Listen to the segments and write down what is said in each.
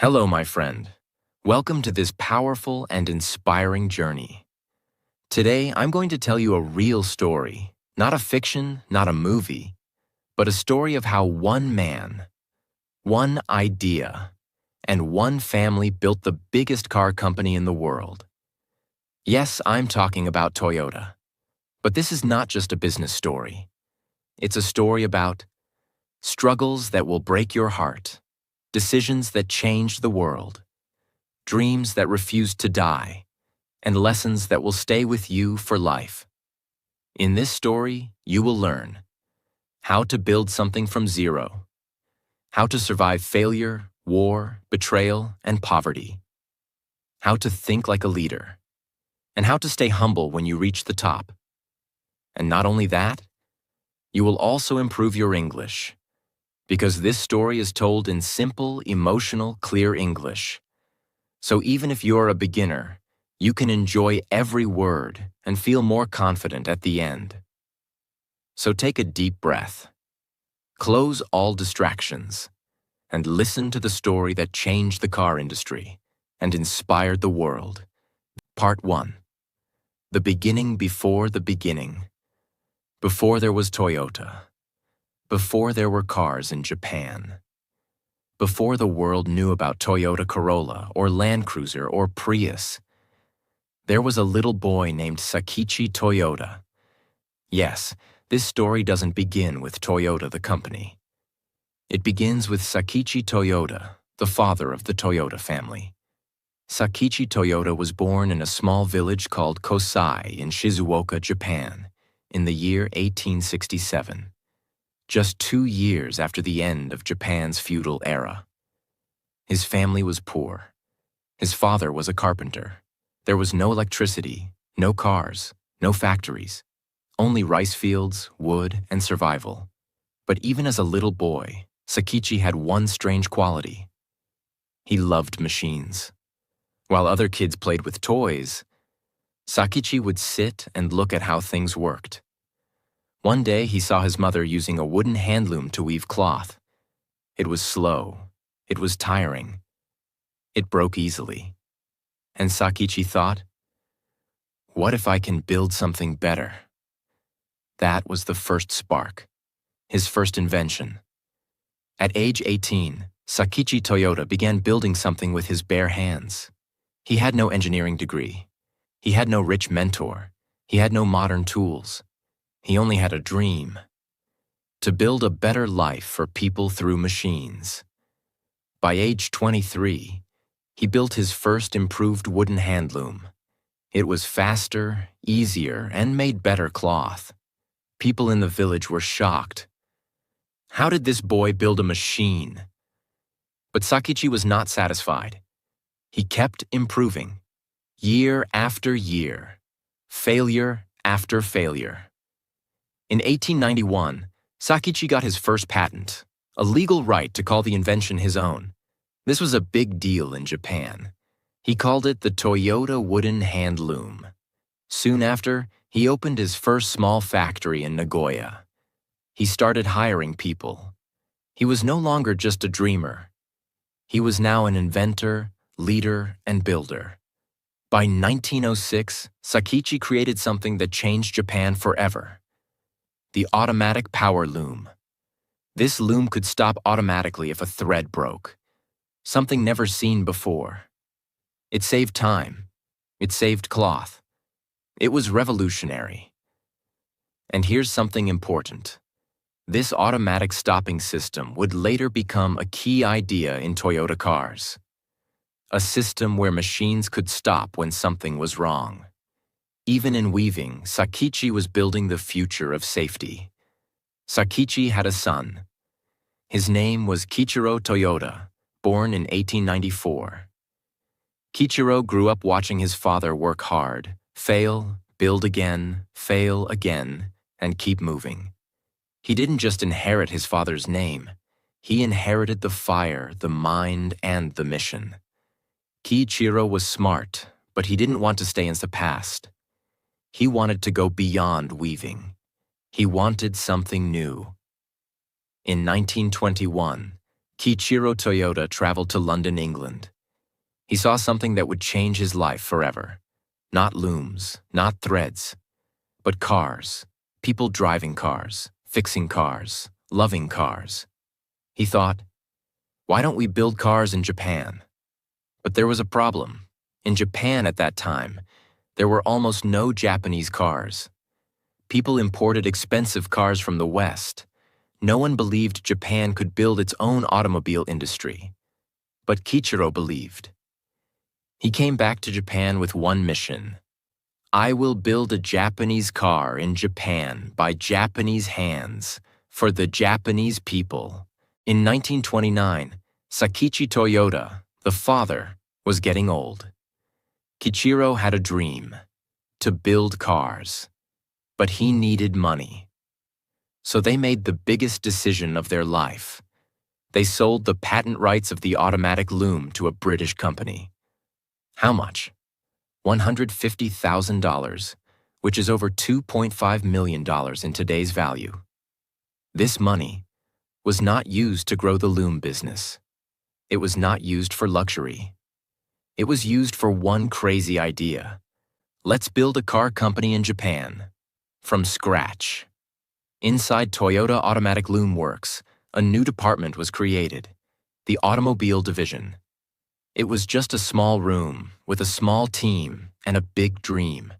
Hello, my friend. Welcome to this powerful and inspiring journey. Today, I'm going to tell you a real story, not a fiction, not a movie, but a story of how one man, one idea, and one family built the biggest car company in the world. Yes, I'm talking about Toyota. But this is not just a business story. It's a story about struggles that will break your heart, decisions that changed the world, dreams that refuse to die, and lessons that will stay with you for life. In this story, you will learn how to build something from zero, how to survive failure, war, betrayal, and poverty, how to think like a leader, and how to stay humble when you reach the top. And not only that, you will also improve your English, because this story is told in simple, emotional, clear English. So even if you're a beginner, you can enjoy every word and feel more confident at the end. So take a deep breath, close all distractions, and listen to the story that changed the car industry and inspired the world. Part 1. The beginning before the beginning. Before there was Toyota. Before there were cars in Japan. Before the world knew about Toyota Corolla or Land Cruiser or Prius, there was a little boy named Sakichi Toyoda. Yes, this story doesn't begin with Toyota the company. It begins with Sakichi Toyoda, the father of the Toyota family. Sakichi Toyoda was born in a small village called Kosai in Shizuoka, Japan, in the year 1867. Just 2 years after the end of Japan's feudal era. His family was poor. His father was a carpenter. There was no electricity, no cars, no factories, only rice fields, wood, and survival. But even as a little boy, Sakichi had one strange quality. He loved machines. While other kids played with toys, Sakichi would sit and look at how things worked. One day, he saw his mother using a wooden hand loom to weave cloth. It was slow. It was tiring. It broke easily. And Sakichi thought, what if I can build something better? That was the first spark, his first invention. At age 18, Sakichi Toyoda began building something with his bare hands. He had no engineering degree. He had no rich mentor. He had no modern tools. He only had a dream: to build a better life for people through machines. By age 23, he built his first improved wooden hand loom. It was faster, easier, and made better cloth. People in the village were shocked. How did this boy build a machine? But Sakichi was not satisfied. He kept improving, year after year, failure after failure. In 1891, Sakichi got his first patent, a legal right to call the invention his own. This was a big deal in Japan. He called it the Toyota Wooden Hand Loom. Soon after, he opened his first small factory in Nagoya. He started hiring people. He was no longer just a dreamer. He was now an inventor, leader, and builder. By 1906, Sakichi created something that changed Japan forever: the automatic power loom. This loom could stop automatically if a thread broke, something never seen before. It saved time. It saved cloth. It was revolutionary. And here's something important. This automatic stopping system would later become a key idea in Toyota cars. A system where machines could stop when something was wrong. Even in weaving, Sakichi was building the future of safety. Sakichi had a son. His name was Kichiro Toyoda, born in 1894. Kichiro grew up watching his father work hard, fail, build again, fail again, and keep moving. He didn't just inherit his father's name. He inherited the fire, the mind, and the mission. Kichiro was smart, but he didn't want to stay in the past. He wanted to go beyond weaving. He wanted something new. In 1921, Kiichiro Toyota traveled to London, England. He saw something that would change his life forever. Not looms, not threads, but cars, people driving cars, fixing cars, loving cars. He thought, why don't we build cars in Japan? But there was a problem. In Japan at that time, there were almost no Japanese cars. People imported expensive cars from the West. No one believed Japan could build its own automobile industry. But Kiichiro believed. He came back to Japan with one mission. I will build a Japanese car in Japan by Japanese hands for the Japanese people. In 1929, Sakichi Toyota, the father, was getting old. Kiichiro had a dream, to build cars. But he needed money. So they made the biggest decision of their life. They sold the patent rights of the automatic loom to a British company. How much? $150,000, which is over $2.5 million in today's value. This money was not used to grow the loom business. It was not used for luxury. It was used for one crazy idea. Let's build a car company in Japan. From scratch. Inside Toyota Automatic Loom Works, a new department was created, the Automobile Division. It was just a small room with a small team and a big dream.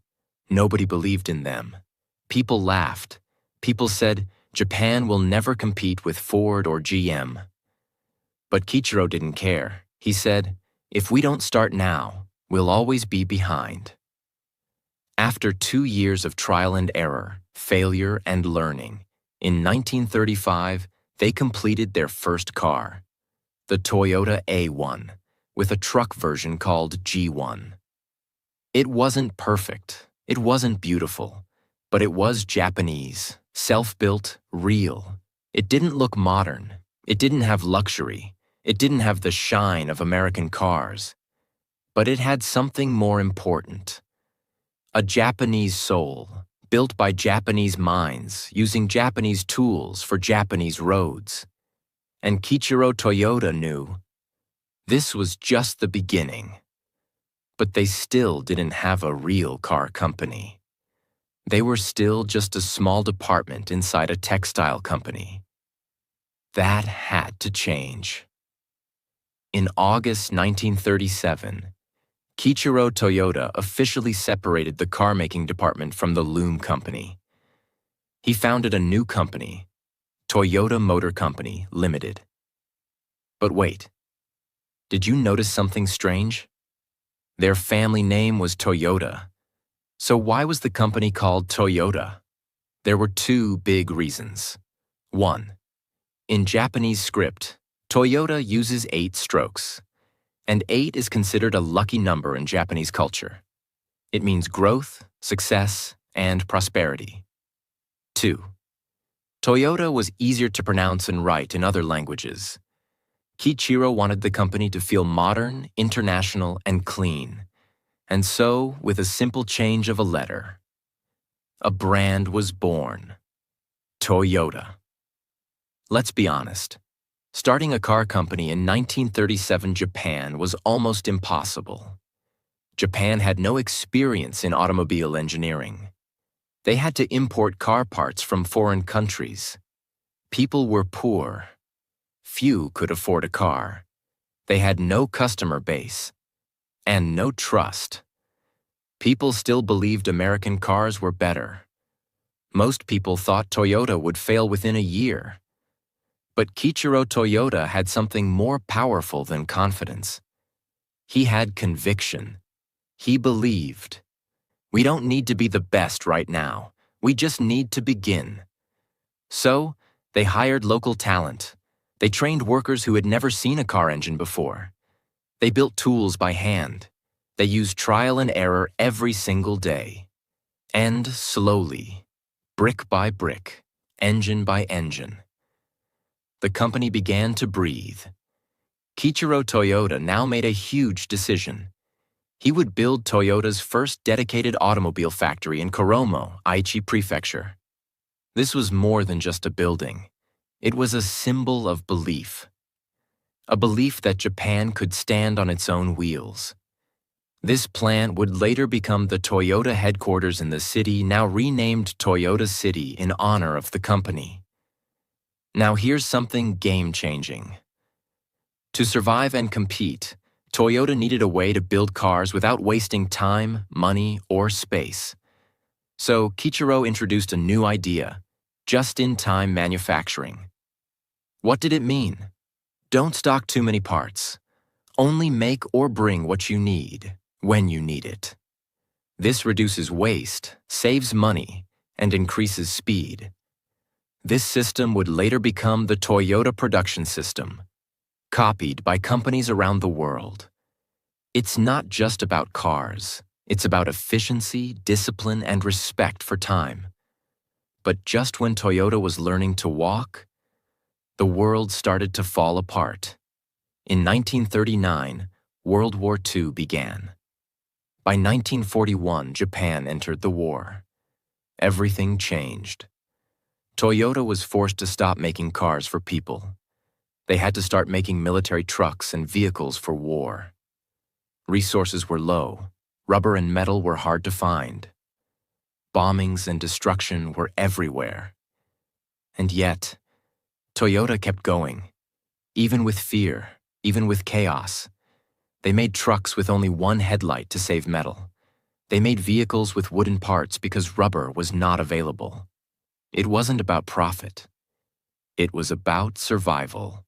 Nobody believed in them. People laughed. People said, Japan will never compete with Ford or GM. But Kiichiro didn't care. He said, if we don't start now, we'll always be behind. After 2 years of trial and error, failure and learning, in 1935, they completed their first car, the Toyota A1, with a truck version called G1. It wasn't perfect, it wasn't beautiful, but it was Japanese, self-built, real. It didn't look modern, it didn't have luxury, it didn't have the shine of American cars. But it had something more important. A Japanese soul, built by Japanese minds, using Japanese tools for Japanese roads. And Kiichiro Toyota knew this was just the beginning. But they still didn't have a real car company. They were still just a small department inside a textile company. That had to change. In August 1937, Kiichiro Toyota officially separated the car-making department from the loom company. He founded a new company, Toyota Motor Company Limited. But wait, did you notice something strange? Their family name was Toyota. So why was the company called Toyota? There were two big reasons. 1. In Japanese script, Toyota uses 8 strokes. And 8 is considered a lucky number in Japanese culture. It means growth, success, and prosperity. 2. Toyota was easier to pronounce and write in other languages. Kiichiro wanted the company to feel modern, international, and clean. And so, with a simple change of a letter, a brand was born. Toyota. Let's be honest. Starting a car company in 1937 Japan was almost impossible. Japan had no experience in automobile engineering. They had to import car parts from foreign countries. People were poor. Few could afford a car. They had no customer base and no trust. People still believed American cars were better. Most people thought Toyota would fail within a year. But Kiichiro Toyota had something more powerful than confidence. He had conviction. He believed. We don't need to be the best right now. We just need to begin. So, they hired local talent. They trained workers who had never seen a car engine before. They built tools by hand. They used trial and error every single day. And slowly, brick by brick, engine by engine, the company began to breathe. Kiichiro Toyota now made a huge decision. He would build Toyota's first dedicated automobile factory in Koromo, Aichi Prefecture. This was more than just a building. It was a symbol of belief. a belief that Japan could stand on its own wheels. This plant would later become the Toyota headquarters in the city, now renamed Toyota City in honor of the company. Now here's something game-changing. To survive and compete, Toyota needed a way to build cars without wasting time, money, or space. So Kichiro introduced a new idea, just-in-time manufacturing. What did it mean? Don't stock too many parts. Only make or bring what you need, when you need it. This reduces waste, saves money, and increases speed. This system would later become the Toyota production system, copied by companies around the world. It's not just about cars. It's about efficiency, discipline, and respect for time. But just when Toyota was learning to walk, the world started to fall apart. In 1939, World War II began. By 1941, Japan entered the war. Everything changed. Toyota was forced to stop making cars for people. They had to start making military trucks and vehicles for war. Resources were low. Rubber and metal were hard to find. Bombings and destruction were everywhere. And yet, Toyota kept going. Even with fear, even with chaos. They made trucks with only one headlight to save metal. They made vehicles with wooden parts because rubber was not available. It wasn't about profit. It was about survival.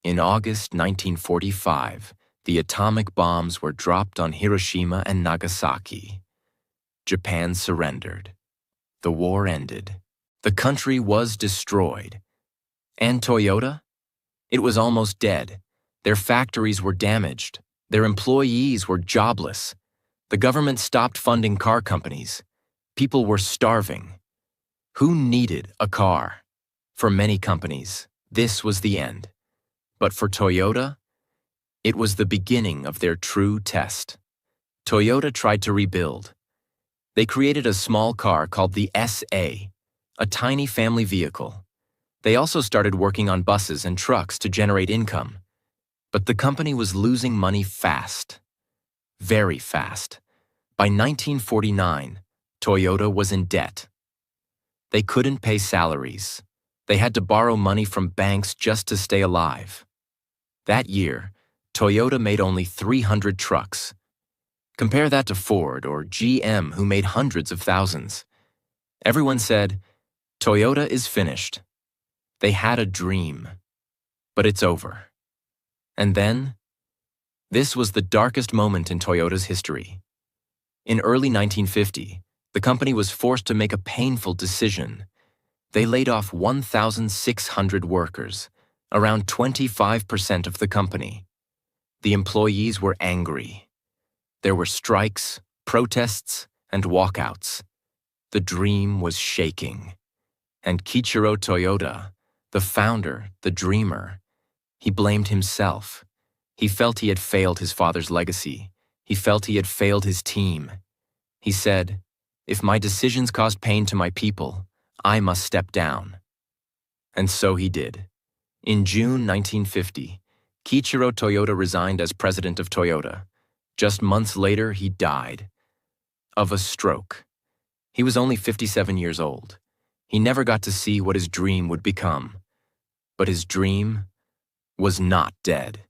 In August 1945, the atomic bombs were dropped on Hiroshima and Nagasaki. Japan surrendered. The war ended. The country was destroyed. And Toyota? It was almost dead. Their factories were damaged. Their employees were jobless. The government stopped funding car companies. People were starving. Who needed a car? For many companies, this was the end. But for Toyota, it was the beginning of their true test. Toyota tried to rebuild. They created a small car called the SA, a tiny family vehicle. They also started working on buses and trucks to generate income. But the company was losing money fast. Very fast. By 1949, Toyota was in debt. They couldn't pay salaries. They had to borrow money from banks just to stay alive. That year, Toyota made only 300 trucks. Compare that to Ford or GM, who made hundreds of thousands. Everyone said, Toyota is finished. They had a dream, but it's over. And then, this was the darkest moment in Toyota's history. In early 1950, the company was forced to make a painful decision. They laid off 1,600 workers, around 25% of the company. The employees were angry. There were strikes, protests, and walkouts. The dream was shaking. And Kichiro Toyota, the founder, the dreamer, he blamed himself. He felt he had failed his father's legacy. He felt he had failed his team. He said, "If my decisions caused pain to my people, I must step down." And so he did. In June 1950, Kichiro Toyota resigned as president of Toyota. Just months later, he died. Of a stroke. He was only 57 years old. He never got to see what his dream would become. But his dream was not dead.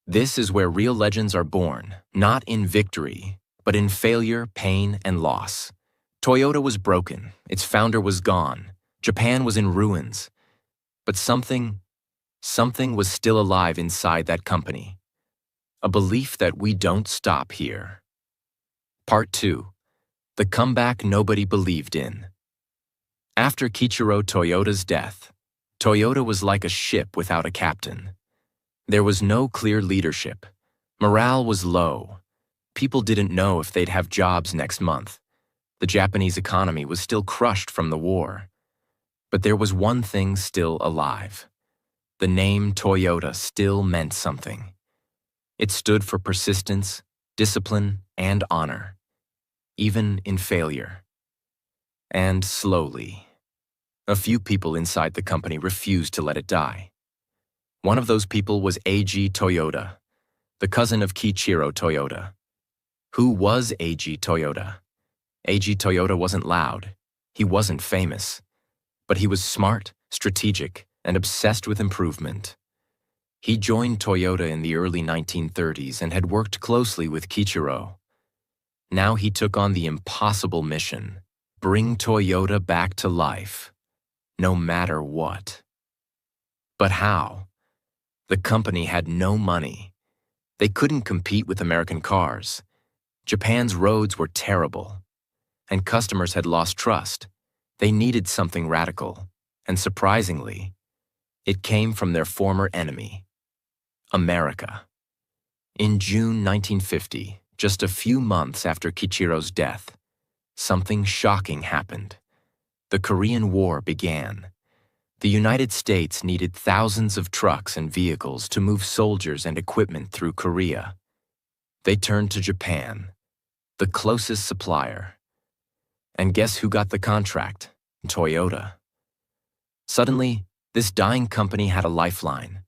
This is where real legends are born, not in victory, but in failure, pain, and loss. Toyota was broken. Its founder was gone. Japan was in ruins. But something was still alive inside that company. A belief that we don't stop here. Part 2. The comeback nobody believed in. After Kichiro Toyota's death, Toyota was like a ship without a captain. There was no clear leadership. Morale was low. People didn't know if they'd have jobs next month. The Japanese economy was still crushed from the war. But there was one thing still alive. The name Toyota still meant something. It stood for persistence, discipline, and honor, even in failure. And slowly, a few people inside the company refused to let it die. One of those people was A.G. Toyoda, the cousin of Kiichiro Toyoda. Who was A.G. Toyoda? A.G. Toyoda wasn't loud. He wasn't famous. But he was smart, strategic, and obsessed with improvement. He joined Toyota in the early 1930s and had worked closely with Kiichiro. Now he took on the impossible mission: bring Toyota back to life, no matter what. But how? The company had no money. They couldn't compete with American cars. Japan's roads were terrible, and customers had lost trust. They needed something radical, and surprisingly, it came from their former enemy, America. In June 1950, just a few months after Kiichiro's death, something shocking happened. The Korean War began. The United States needed thousands of trucks and vehicles to move soldiers and equipment through Korea. They turned to Japan, the closest supplier. And guess who got the contract? Toyota. Suddenly, this dying company had a lifeline.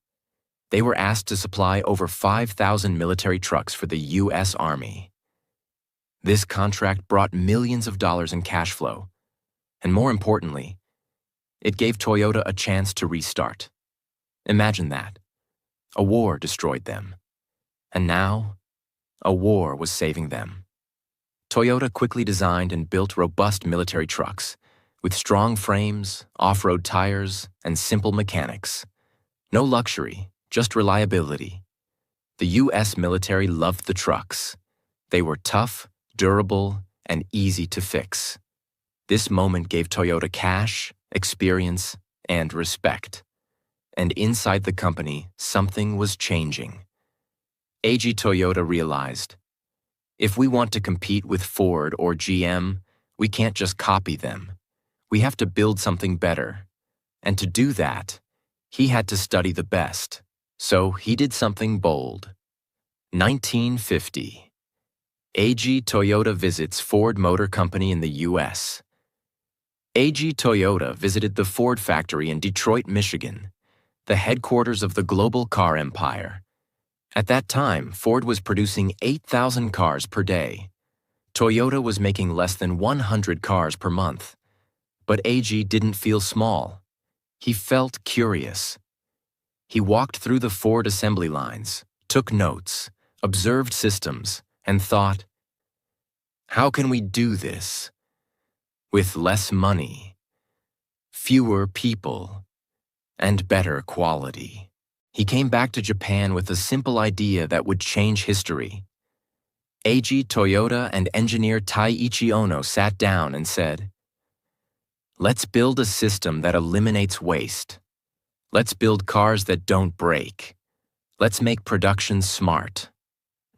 They were asked to supply over 5,000 military trucks for the U.S. Army. This contract brought millions of dollars in cash flow, and more importantly, it gave Toyota a chance to restart. Imagine that. A war destroyed them, and now, a war was saving them. Toyota quickly designed and built robust military trucks, with strong frames, off-road tires, and simple mechanics. No luxury, just reliability. The U.S. military loved the trucks. They were tough, durable, and easy to fix. This moment gave Toyota cash, experience, and respect. And inside the company, something was changing. A.G. Toyoda realized, if we want to compete with Ford or GM, we can't just copy them. We have to build something better. And to do that, he had to study the best. So he did something bold. 1950. A.G. Toyoda visits Ford Motor Company in the U.S. A.G. Toyoda visited the Ford factory in Detroit, Michigan, the headquarters of the global car empire. At that time, Ford was producing 8,000 cars per day. Toyota was making less than 100 cars per month. But A.G. didn't feel small. He felt curious. He walked through the Ford assembly lines, took notes, observed systems, and thought, how can we do this? With less money, fewer people, and better quality. He came back to Japan with a simple idea that would change history. A.G. Toyoda and engineer Taiichi Ono sat down and said, let's build a system that eliminates waste. Let's build cars that don't break. Let's make production smart,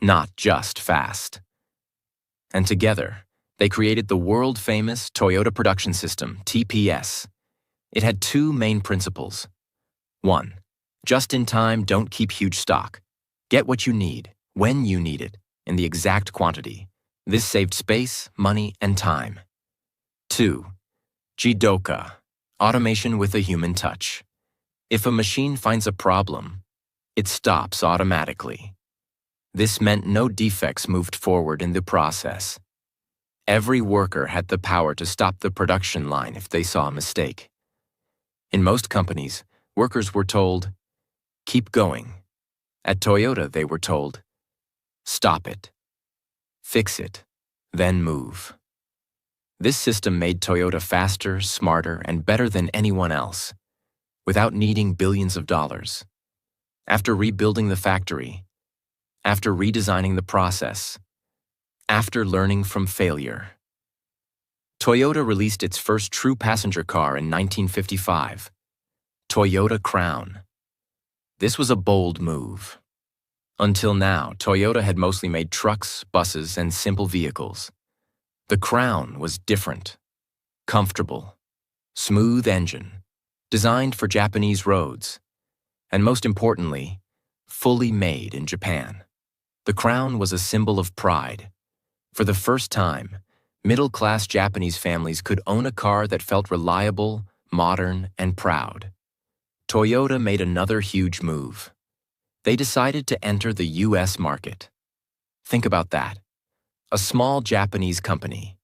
not just fast. And together, they created the world-famous Toyota Production System, TPS. It had two main principles. 1. Just in time, don't keep huge stock. Get what you need, when you need it, in the exact quantity. This saved space, money, and time. 2. Jidoka, automation with a human touch. If a machine finds a problem, it stops automatically. This meant no defects moved forward in the process. Every worker had the power to stop the production line if they saw a mistake. In most companies, workers were told, keep going. At Toyota, they were told, stop it, fix it, then move. This system made Toyota faster, smarter, and better than anyone else, without needing billions of dollars. After rebuilding the factory, after redesigning the process, after learning from failure, Toyota released its first true passenger car in 1955, Toyota Crown. This was a bold move. Until now, Toyota had mostly made trucks, buses, and simple vehicles. The Crown was different, comfortable, smooth engine, designed for Japanese roads, and most importantly, fully made in Japan. The Crown was a symbol of pride. For the first time, middle-class Japanese families could own a car that felt reliable, modern, and proud. Toyota made another huge move. They decided to enter the US market. Think about that. A small Japanese company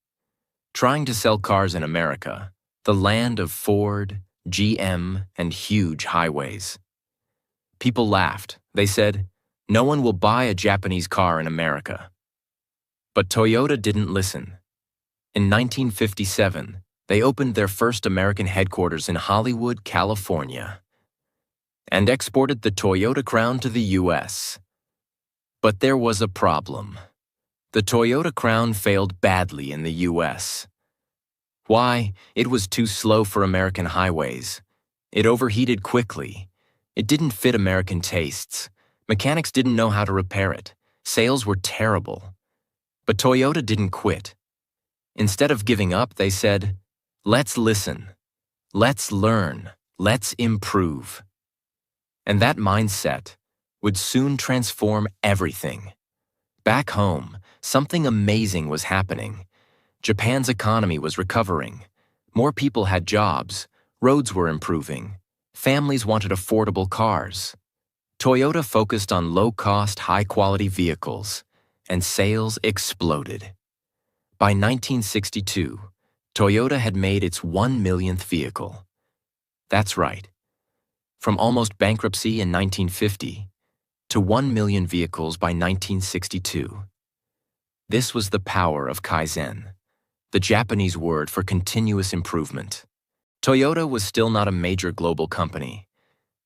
trying to sell cars in America, the land of Ford, GM, and huge highways. People laughed. They said, "No one will buy a Japanese car in America." But Toyota didn't listen. In 1957, they opened their first American headquarters in Hollywood, California, and exported the Toyota Crown to the US. But there was a problem. The Toyota Crown failed badly in the US. Why? It was too slow for American highways. It overheated quickly. It didn't fit American tastes. Mechanics didn't know how to repair it. Sales were terrible. But Toyota didn't quit. Instead of giving up, they said, "Let's listen. Let's learn. Let's improve." And that mindset would soon transform everything. Back home, something amazing was happening. Japan's economy was recovering. More people had jobs. Roads were improving. Families wanted affordable cars. Toyota focused on low-cost, high-quality vehicles, and sales exploded. By 1962, Toyota had made its 1 millionth vehicle. That's right. From almost bankruptcy in 1950 to 1 million vehicles by 1962. This was the power of Kaizen, the Japanese word for continuous improvement. Toyota was still not a major global company.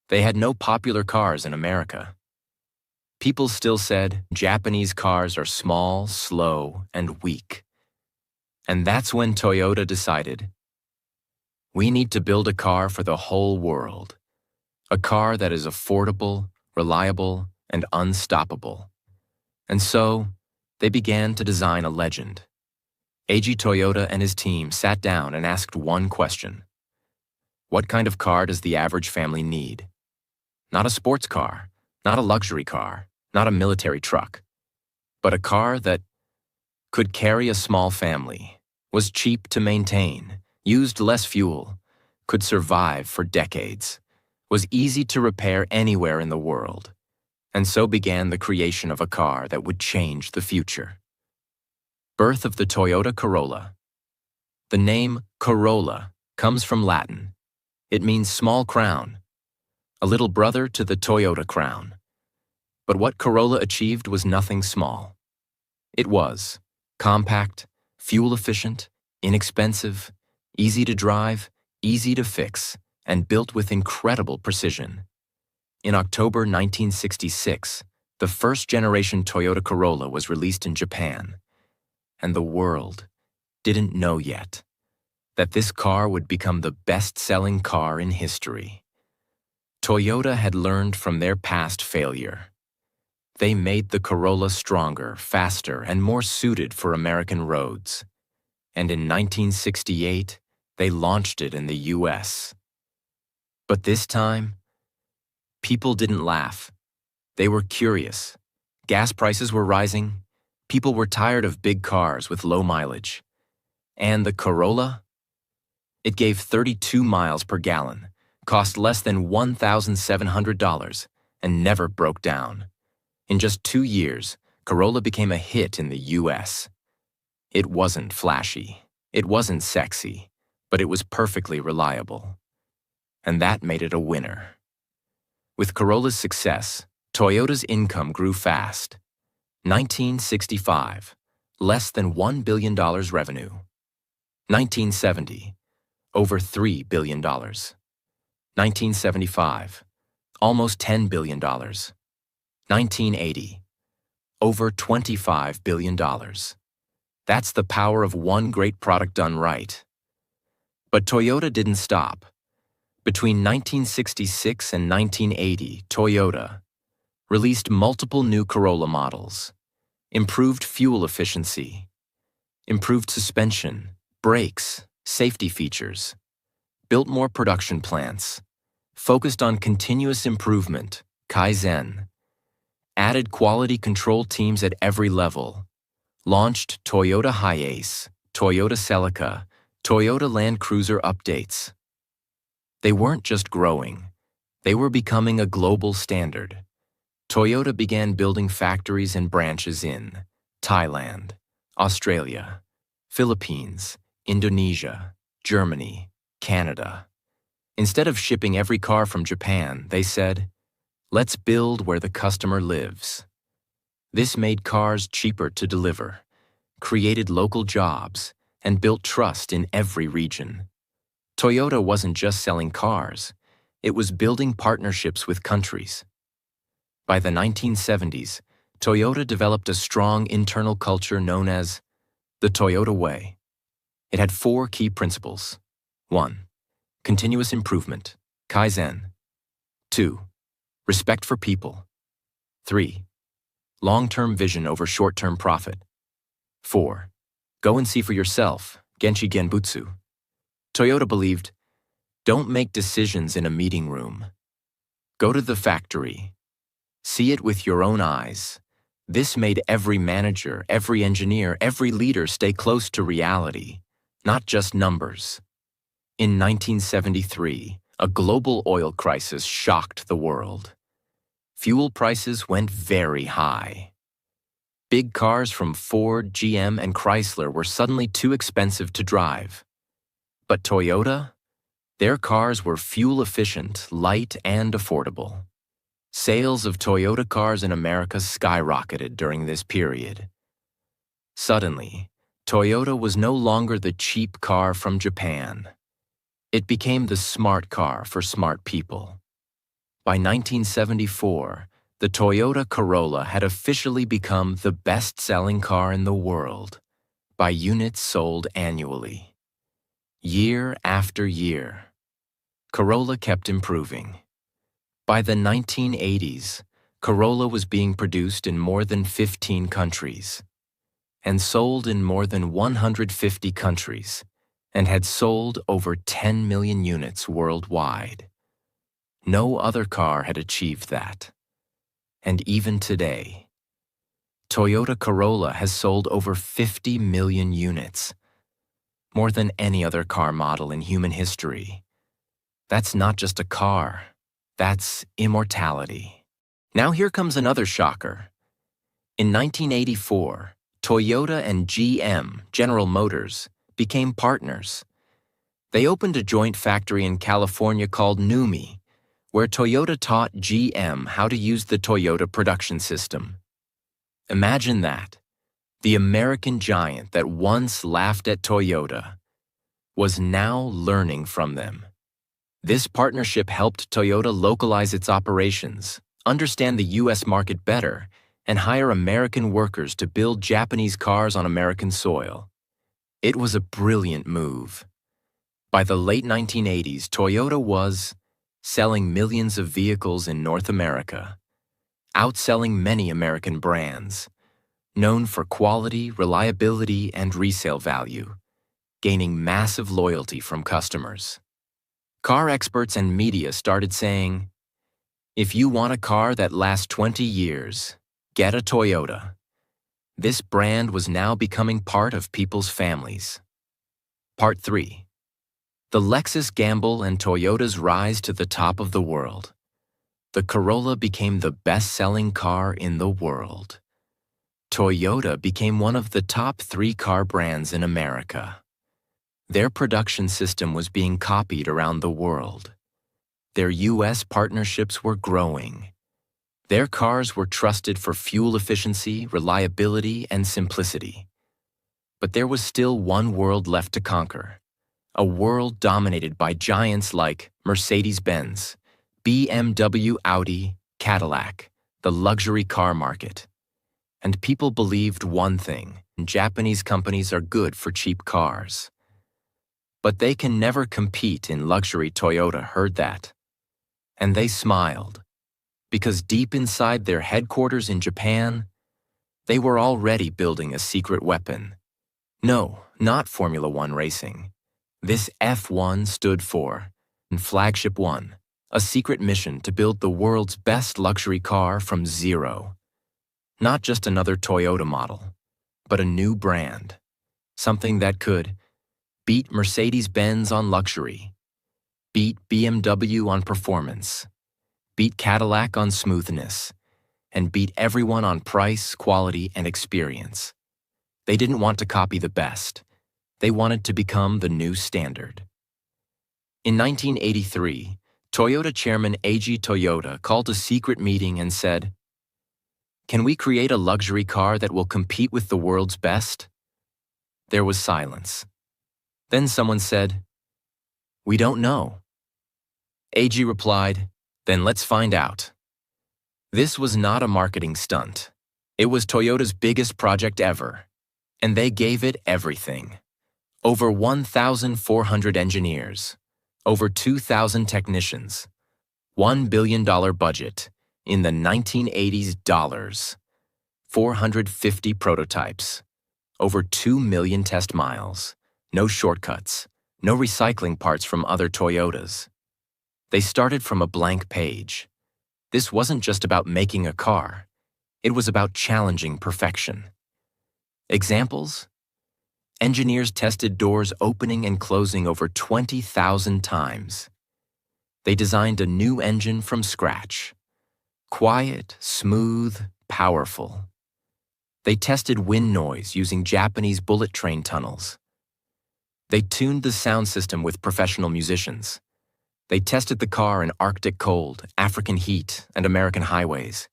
They had no popular cars in America. People still said Japanese cars are small, slow, and weak. And that's when Toyota decided, we need to build a car for the whole world. A car that is affordable, reliable, and unstoppable. And so, they began to design a legend. Eiji Toyota and his team sat down and asked one question. What kind of car does the average family need? Not a sports car, not a luxury car, not a military truck, but a car that could carry a small family, was cheap to maintain, used less fuel, could survive for decades, was easy to repair anywhere in the world, and so began the creation of a car that would change the future. Birth of the Toyota Corolla. The name Corolla comes from Latin. It means small crown, a little brother to the Toyota Crown. But what Corolla achieved was nothing small. It was compact, fuel-efficient, inexpensive, easy to drive, easy to fix, and built with incredible precision. In October 1966, the first-generation Toyota Corolla was released in Japan, and the world didn't know yet that this car would become the best-selling car in history. Toyota had learned from their past failure. They made the Corolla stronger, faster, and more suited for American roads. And in 1968, they launched it in the US. But this time, people didn't laugh. They were curious. Gas prices were rising. People were tired of big cars with low mileage. And the Corolla? It gave 32 miles per gallon, cost less than $1,700, and never broke down. In just 2 years, Corolla became a hit in the US. It wasn't flashy, it wasn't sexy, but it was perfectly reliable. And that made it a winner. With Corolla's success, Toyota's income grew fast. 1965, less than $1 billion revenue. 1970, over $3 billion. 1975, almost $10 billion. 1980, over $25 billion. That's the power of one great product done right. But Toyota didn't stop. Between 1966 and 1980, Toyota released multiple new Corolla models, improved fuel efficiency, improved suspension, brakes, safety features, built more production plants, focused on continuous improvement, Kaizen, added quality control teams at every level, launched Toyota Hiace, Toyota Celica, Toyota Land Cruiser updates. They weren't just growing, They were becoming a global standard. Toyota began building factories and branches in Thailand, Australia, Philippines, Indonesia, Germany, Canada. Instead of shipping every car from Japan, they said, "Let's build where the customer lives." This made cars cheaper to deliver, created local jobs, and built trust in every region. Toyota wasn't just selling cars, it was building partnerships with countries. By the 1970s, Toyota developed a strong internal culture known as the Toyota Way. It had 4 key principles. 1. Continuous improvement, Kaizen. 2. Respect for people. 3. Long-term vision over short-term profit. 4. Go and see for yourself, Genshi Genbutsu. Toyota believed, don't make decisions in a meeting room. Go to the factory. See it with your own eyes. This made every manager, every engineer, every leader stay close to reality, not just numbers. In 1973, a global oil crisis shocked the world. Fuel prices went very high. Big cars from Ford, GM, and Chrysler were suddenly too expensive to drive. But Toyota? Their cars were fuel-efficient, light, and affordable. Sales of Toyota cars in America skyrocketed during this period. Suddenly, Toyota was no longer the cheap car from Japan. It became the smart car for smart people. By 1974, the Toyota Corolla had officially become the best-selling car in the world by units sold annually. Year after year, Corolla kept improving. By the 1980s, Corolla was being produced in more than 15 countries and sold in more than 150 countries and had sold over 10 million units worldwide. No other car had achieved that. And even today, Toyota Corolla has sold over 50 million units, more than any other car model in human history. That's not just a car, that's immortality. Now here comes another shocker. In 1984, Toyota and GM, General Motors, became partners. They opened a joint factory in California called NUMMI, where Toyota taught GM how to use the Toyota production system. Imagine that. The American giant that once laughed at Toyota was now learning from them. This partnership helped Toyota localize its operations, understand the U.S. market better, and hire American workers to build Japanese cars on American soil. It was a brilliant move. By the late 1980s, Toyota was selling millions of vehicles in North America, outselling many American brands, known for quality, reliability, and resale value, gaining massive loyalty from customers. Car experts and media started saying, if you want a car that lasts 20 years, get a Toyota. This brand was now becoming part of people's families. Part 3. The Lexus gamble and Toyota's rise to the top of the world. The Corolla became the best-selling car in the world. Toyota became one of the top 3 car brands in America. Their production system was being copied around the world. Their U.S. partnerships were growing. Their cars were trusted for fuel efficiency, reliability, and simplicity. But there was still one world left to conquer. A world dominated by giants like Mercedes-Benz, BMW, Audi, Cadillac, the luxury car market. And people believed one thing: Japanese companies are good for cheap cars. But they can never compete in luxury. Toyota heard that. And they smiled, because deep inside their headquarters in Japan, they were already building a secret weapon. No, not Formula One racing. This F1 stood for Flagship One, a secret mission to build the world's best luxury car from zero. Not just another Toyota model, but a new brand. Something that could beat Mercedes-Benz on luxury, beat BMW on performance, beat Cadillac on smoothness, and beat everyone on price, quality, and experience. They didn't want to copy the best. They wanted to become the new standard. In 1983, Toyota chairman Eiji Toyota called a secret meeting and said, "Can we create a luxury car that will compete with the world's best?" There was silence. Then someone said, "We don't know." Eiji replied, "Then let's find out." This was not a marketing stunt. It was Toyota's biggest project ever, and they gave it everything. Over 1,400 engineers, over 2,000 technicians, $1 billion budget in the 1980s dollars, 450 prototypes, over 2 million test miles, no shortcuts, no recycling parts from other Toyotas. They started from a blank page. This wasn't just about making a car. It was about challenging perfection. Examples? Engineers tested doors opening and closing over 20,000 times. They designed a new engine from scratch. Quiet, smooth, powerful. They tested wind noise using Japanese bullet train tunnels. They tuned the sound system with professional musicians. They tested the car in Arctic cold, African heat, and American highways.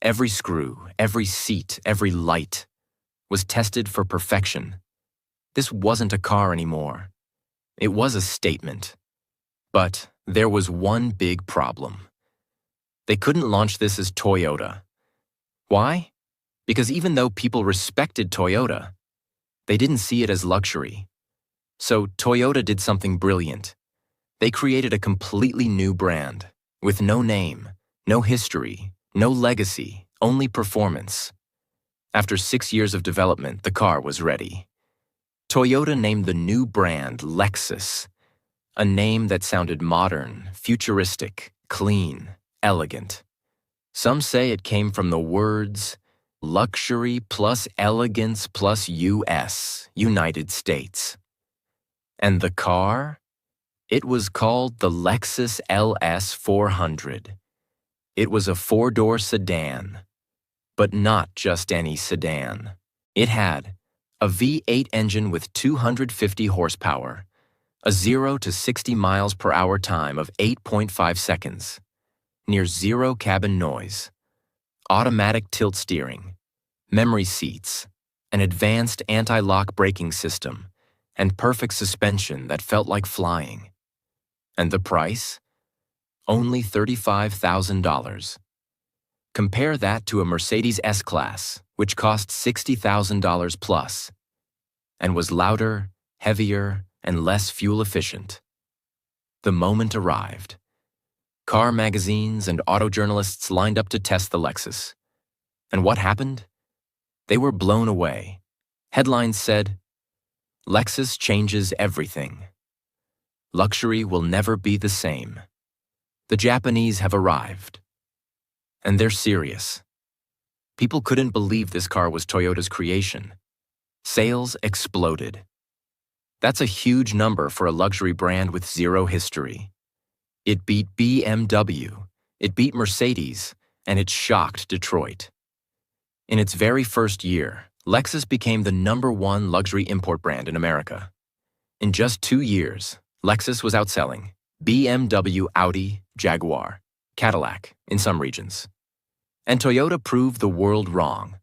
Every screw, every seat, every light was tested for perfection. This wasn't a car anymore. It was a statement. But there was one big problem. They couldn't launch this as Toyota. Why? Because even though people respected Toyota, they didn't see it as luxury. So Toyota did something brilliant. They created a completely new brand, with no name, no history, no legacy, only performance. After 6 years of development, the car was ready. Toyota named the new brand Lexus, a name that sounded modern, futuristic, clean, elegant. Some say it came from the words luxury plus elegance plus US, United States. And the car? It was called the Lexus LS 400. It was a four-door sedan, but not just any sedan. It had a V8 engine with 250 horsepower, a 0 to 60 miles per hour time of 8.5 seconds, near zero cabin noise, automatic tilt steering, memory seats, an advanced anti-lock braking system, and perfect suspension that felt like flying. And the price? Only $35,000. Compare that to a Mercedes S-Class, which cost $60,000 plus, and was louder, heavier, and less fuel efficient. The moment arrived. Car magazines and auto journalists lined up to test the Lexus. And what happened? They were blown away. Headlines said, "Lexus changes everything. Luxury will never be the same. The Japanese have arrived." And they're serious. People couldn't believe this car was Toyota's creation. Sales exploded. That's a huge number for a luxury brand with zero history. It beat BMW, it beat Mercedes, and it shocked Detroit. In its very first year, Lexus became the #1 luxury import brand in America. In just 2 years, Lexus was outselling BMW, Audi, Jaguar, Cadillac in some regions. And Toyota proved the world wrong.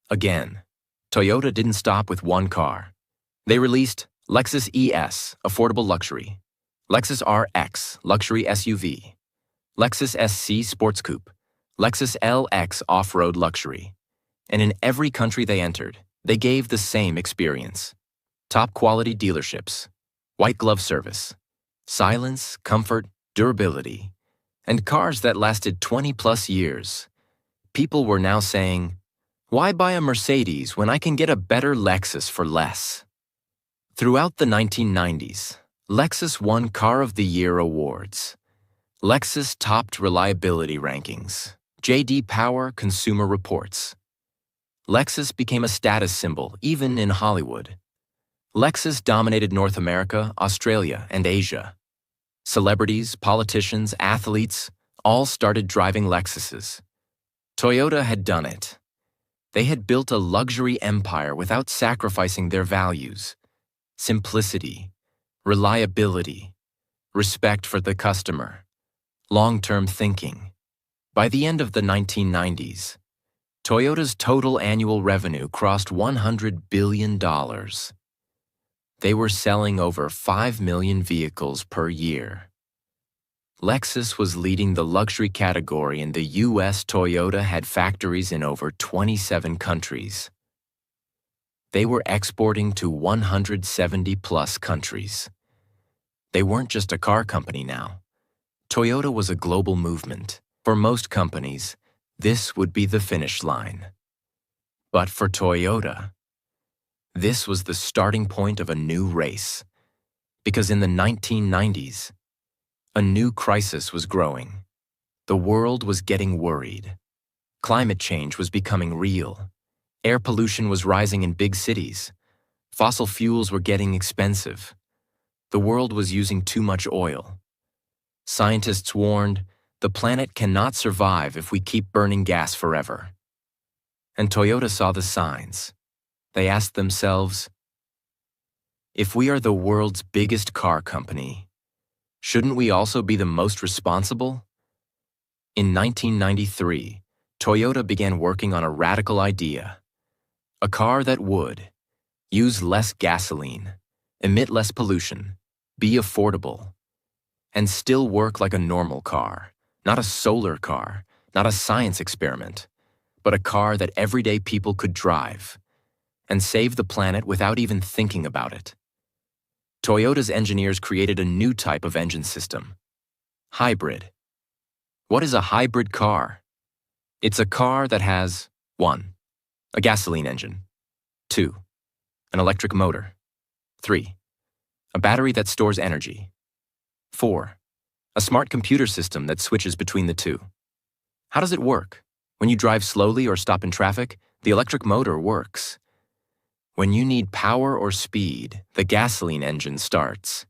Again, Toyota didn't stop with one car. They released Lexus ES, affordable luxury, Lexus RX, luxury SUV, Lexus SC sports coupe, Lexus LX off-road luxury. And in every country they entered, they gave the same experience. Top quality dealerships, white glove service, silence, comfort, durability, and cars that lasted 20 plus years. People were now saying, why buy a Mercedes when I can get a better Lexus for less? Throughout the 1990s, Lexus won Car of the Year awards. Lexus topped reliability rankings, J.D. Power Consumer Reports. Lexus became a status symbol even in Hollywood. Lexus dominated North America, Australia, and Asia. Celebrities, politicians, athletes, all started driving Lexuses. Toyota had done it. They had built a luxury empire without sacrificing their values: simplicity, reliability, respect for the customer, long-term thinking. By the end of the 1990s, Toyota's total annual revenue crossed $100 billion. They were selling over 5 million vehicles per year. Lexus was leading the luxury category in the US. Toyota had factories in over 27 countries. They were exporting to 170-plus countries. They weren't just a car company now. Toyota was a global movement. For most companies, this would be the finish line. But for Toyota, this was the starting point of a new race. Because in the 1990s, a new crisis was growing. The world was getting worried. Climate change was becoming real. Air pollution was rising in big cities. Fossil fuels were getting expensive. The world was using too much oil. Scientists warned, the planet cannot survive if we keep burning gas forever. And Toyota saw the signs. They asked themselves, if we are the world's biggest car company, shouldn't we also be the most responsible? In 1993, Toyota began working on a radical idea: a car that would use less gasoline, emit less pollution, be affordable, and still work like a normal car, not a solar car, not a science experiment, but a car that everyday people could drive and save the planet without even thinking about it. Toyota's engineers created a new type of engine system: hybrid. What is a hybrid car? It's a car that has 1. A gasoline engine. 2. An electric motor. 3. A battery that stores energy. 4. A smart computer system that switches between the two. How does it work? When you drive slowly or stop in traffic, the electric motor works. When you need power or speed, the gasoline engine starts.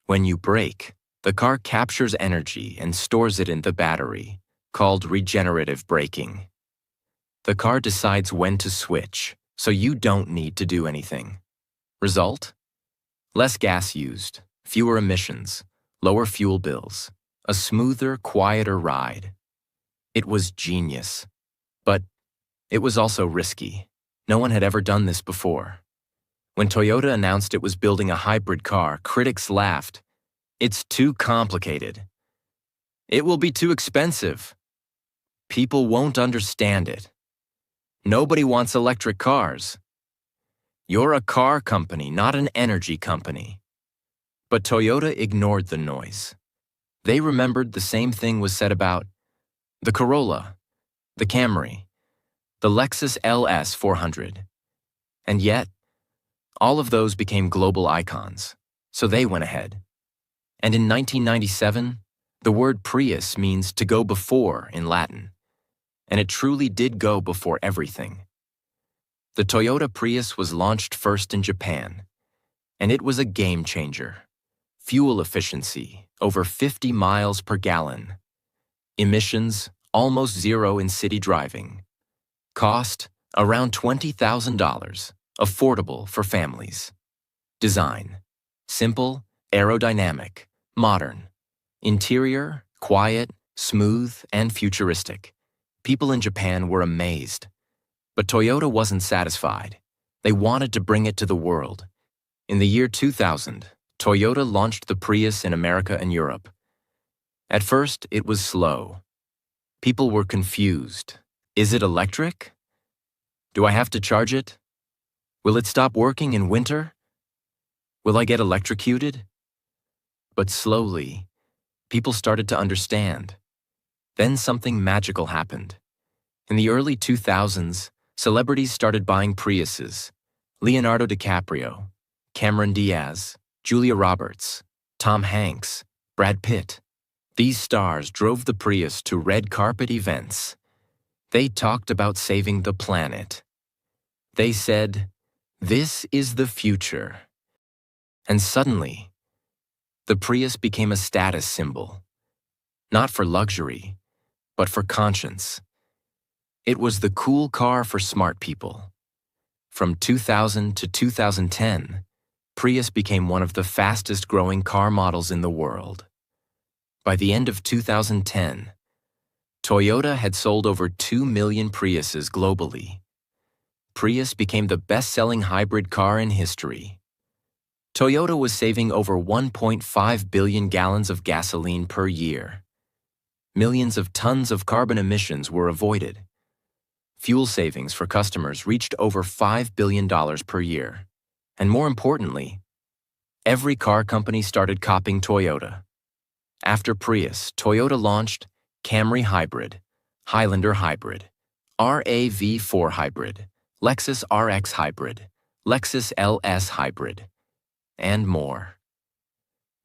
When you brake, the car captures energy and stores it in the battery, called regenerative braking. The car decides when to switch, so you don't need to do anything. Result? Less gas used, fewer emissions, lower fuel bills, a smoother, quieter ride. It was genius. But it was also risky. No one had ever done this before. When Toyota announced it was building a hybrid car, critics laughed. It's too complicated. It will be too expensive. People won't understand it. Nobody wants electric cars. You're a car company, not an energy company. But Toyota ignored the noise. They remembered the same thing was said about the Corolla, the Camry, the Lexus LS 400. And yet, all of those became global icons, so they went ahead. And in 1997, the word Prius means to go before in Latin, and it truly did go before everything. The Toyota Prius was launched first in Japan, and it was a game changer. Fuel efficiency, over 50 miles per gallon. Emissions, almost zero in city driving. Cost, around $20,000, affordable for families. Design, simple, aerodynamic, modern. Interior, quiet, smooth, and futuristic. People in Japan were amazed. But Toyota wasn't satisfied. They wanted to bring it to the world. In the year 2000, Toyota launched the Prius in America and Europe. At first, it was slow. People were confused. Is it electric? Do I have to charge it? Will it stop working in winter? Will I get electrocuted? But slowly, people started to understand. Then something magical happened. In the early 2000s, celebrities started buying Priuses. Leonardo DiCaprio, Cameron Diaz, Julia Roberts, Tom Hanks, Brad Pitt. These stars drove the Prius to red carpet events. They talked about saving the planet. They said, "This is the future." And suddenly, the Prius became a status symbol. Not for luxury, but for conscience. It was the cool car for smart people. From 2000 to 2010, Prius became one of the fastest-growing car models in the world. By the end of 2010, Toyota had sold over 2 million Priuses globally. Prius became the best-selling hybrid car in history. Toyota was saving over 1.5 billion gallons of gasoline per year. Millions of tons of carbon emissions were avoided. Fuel savings for customers reached over $5 billion per year. And more importantly, every car company started copying Toyota. After Prius, Toyota launched Camry Hybrid, Highlander Hybrid, RAV4 Hybrid, Lexus RX Hybrid, Lexus LS Hybrid, and more.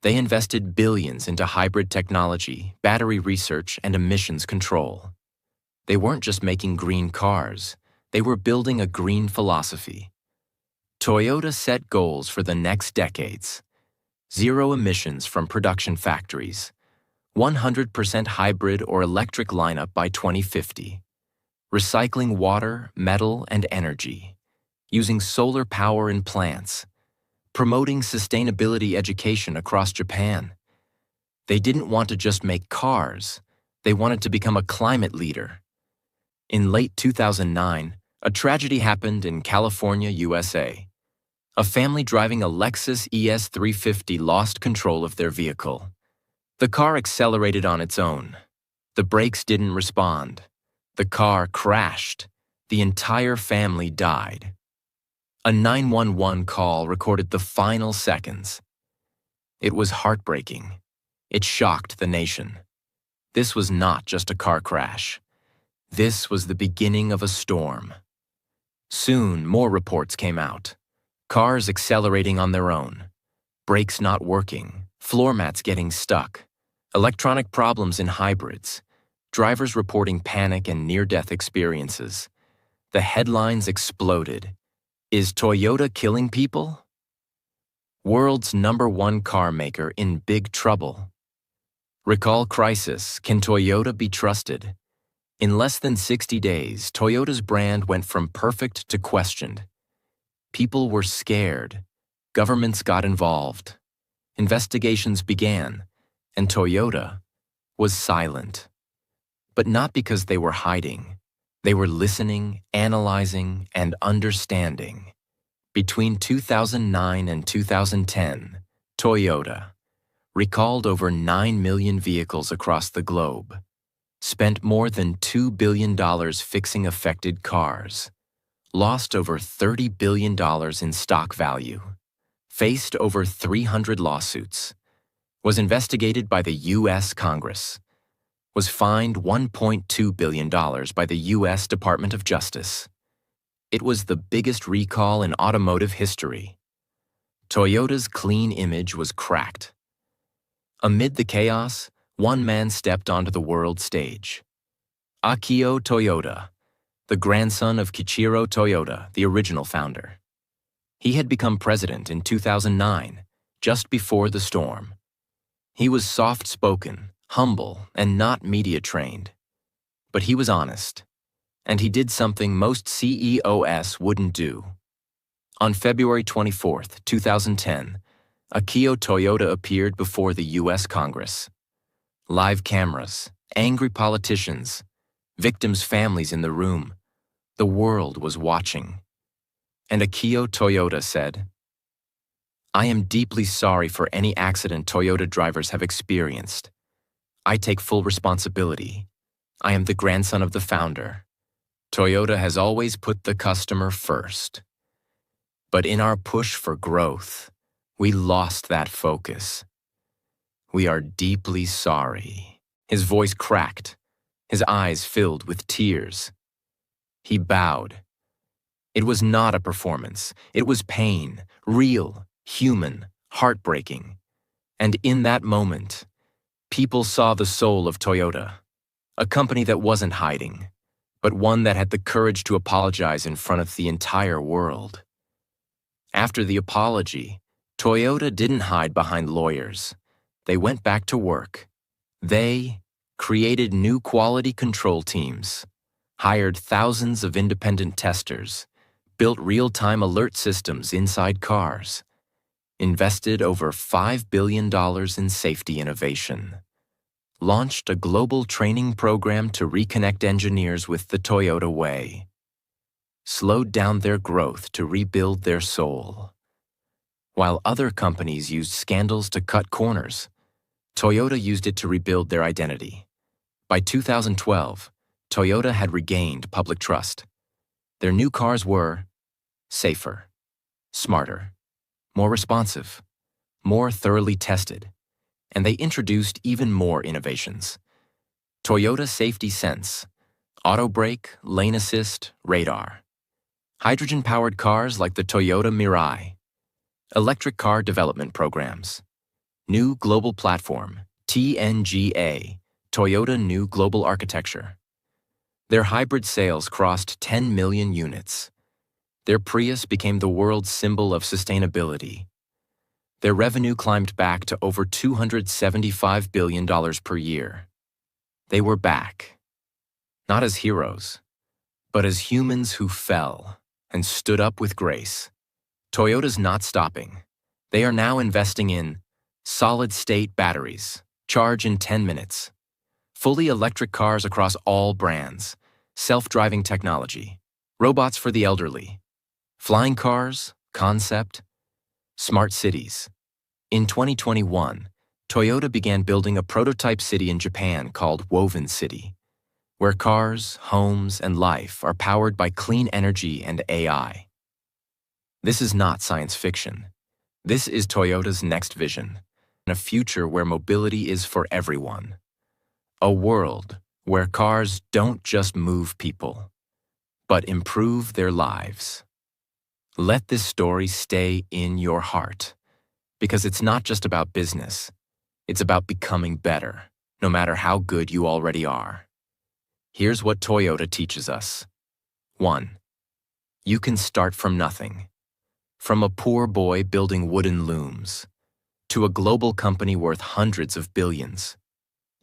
They invested billions into hybrid technology, battery research, and emissions control. They weren't just making green cars, they were building a green philosophy. Toyota set goals for the next decades: zero emissions from production factories, 100% hybrid or electric lineup by 2050, recycling water, metal, and energy, using solar power in plants, promoting sustainability education across Japan. They didn't want to just make cars, they wanted to become a climate leader. In late 2009, a tragedy happened in California, USA. A family driving a Lexus ES350 lost control of their vehicle. The car accelerated on its own. The brakes didn't respond. The car crashed. The entire family died. A 911 call recorded the final seconds. It was heartbreaking. It shocked the nation. This was not just a car crash. This was the beginning of a storm. Soon, more reports came out. Cars accelerating on their own, brakes not working, floor mats getting stuck, electronic problems in hybrids, drivers reporting panic and near-death experiences. The headlines exploded. Is Toyota killing people? World's #1 car maker in big trouble. Recall crisis. Can Toyota be trusted? In less than 60 days, Toyota's brand went from perfect to questioned. People were scared. Governments got involved. Investigations began, and Toyota was silent. But not because they were hiding. They were listening, analyzing, and understanding. Between 2009 and 2010, Toyota recalled over 9 million vehicles across the globe, spent more than $2 billion fixing affected cars, lost over $30 billion in stock value, faced over 300 lawsuits, was investigated by the U.S. Congress, was fined $1.2 billion by the U.S. Department of Justice. It was the biggest recall in automotive history. Toyota's clean image was cracked. Amid the chaos, one man stepped onto the world stage. Akio Toyoda, the grandson of Kiichiro Toyota, the original founder. He had become president in 2009, just before the storm. He was soft-spoken, humble, and not media-trained. But he was honest, and he did something most CEOs wouldn't do. On February 24, 2010, Akio Toyoda appeared before the U.S. Congress. Live cameras, angry politicians, victims' families in the room. The world was watching. And Akio Toyoda said, "I am deeply sorry for any accident Toyota drivers have experienced. I take full responsibility. I am the grandson of the founder. Toyota has always put the customer first. But in our push for growth, we lost that focus. We are deeply sorry." His voice cracked. His eyes filled with tears. He bowed. It was not a performance. It was pain, real, human, heartbreaking. And in that moment, people saw the soul of Toyota, a company that wasn't hiding, but one that had the courage to apologize in front of the entire world. After the apology, Toyota didn't hide behind lawyers. They went back to work. They created new quality control teams, hired thousands of independent testers, built real-time alert systems inside cars, invested over $5 billion in safety innovation, launched a global training program to reconnect engineers with the Toyota way, slowed down their growth to rebuild their soul. While other companies used scandals to cut corners, Toyota used it to rebuild their identity. By 2012, Toyota had regained public trust. Their new cars were safer, smarter, more responsive, more thoroughly tested, and they introduced even more innovations. Toyota Safety Sense, auto brake, lane assist, radar. Hydrogen-powered cars like the Toyota Mirai. Electric car development programs. New global platform, TNGA, Toyota New Global Architecture. Their hybrid sales crossed 10 million units. Their Prius became the world's symbol of sustainability. Their revenue climbed back to over $275 billion per year. They were back, not as heroes, but as humans who fell and stood up with grace. Toyota's not stopping. They are now investing in solid-state batteries, charge in 10 minutes, fully electric cars across all brands, self-driving technology, robots for the elderly, flying cars, concept, smart cities. In 2021, Toyota began building a prototype city in Japan called Woven City, where cars, homes, and life are powered by clean energy and AI. This is not science fiction. This is Toyota's next vision, a future where mobility is for everyone. A world where cars don't just move people, but improve their lives. Let this story stay in your heart, because it's not just about business. It's about becoming better, no matter how good you already are. Here's what Toyota teaches us. 1. You can start from nothing. From a poor boy building wooden looms, to a global company worth hundreds of billions.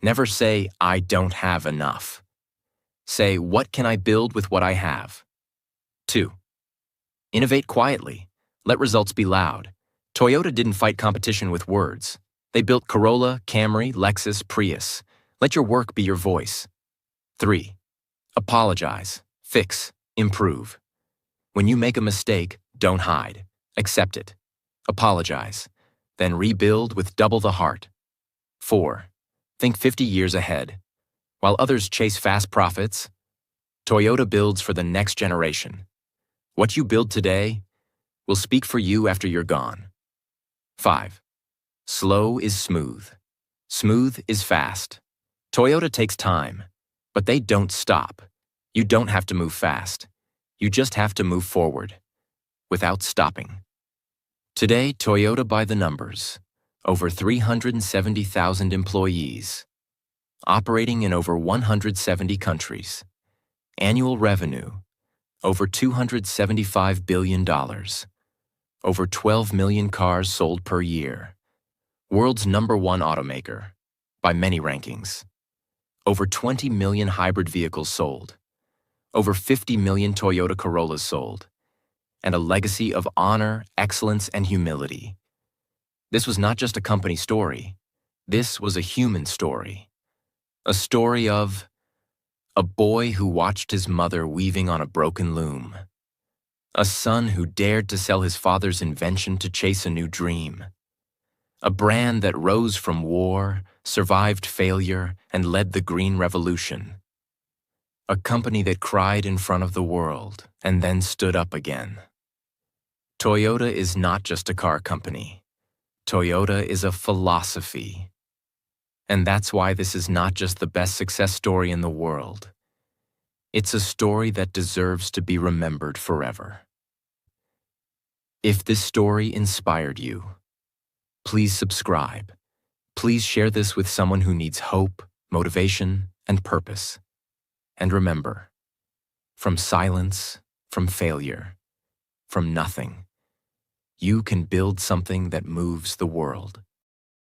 Never say, I don't have enough. Say, what can I build with what I have? 2. Innovate quietly. Let results be loud. Toyota didn't fight competition with words. They built Corolla, Camry, Lexus, Prius. Let your work be your voice. 3. Apologize, fix, improve. When you make a mistake, don't hide. Accept it. Apologize. Then rebuild with double the heart. 4. Think 50 years ahead. While others chase fast profits, Toyota builds for the next generation. What you build today will speak for you after you're gone. 5. Slow is smooth. Smooth is fast. Toyota takes time, but they don't stop. You don't have to move fast. You just have to move forward, without stopping. Today, Toyota by the numbers. Over 370,000 employees. Operating in over 170 countries. Annual revenue, over $275 billion. Over 12 million cars sold per year. World's #1 automaker, by many rankings. Over 20 million hybrid vehicles sold. Over 50 million Toyota Corollas sold. And a legacy of honor, excellence, and humility. This was not just a company story. This was a human story. A story of a boy who watched his mother weaving on a broken loom. A son who dared to sell his father's invention to chase a new dream. A brand that rose from war, survived failure, and led the Green Revolution. A company that cried in front of the world and then stood up again. Toyota is not just a car company. Toyota is a philosophy. And that's why this is not just the best success story in the world. It's a story that deserves to be remembered forever. If this story inspired you, please subscribe. Please share this with someone who needs hope, motivation, and purpose. And remember, from silence, from failure, from nothing, you can build something that moves the world.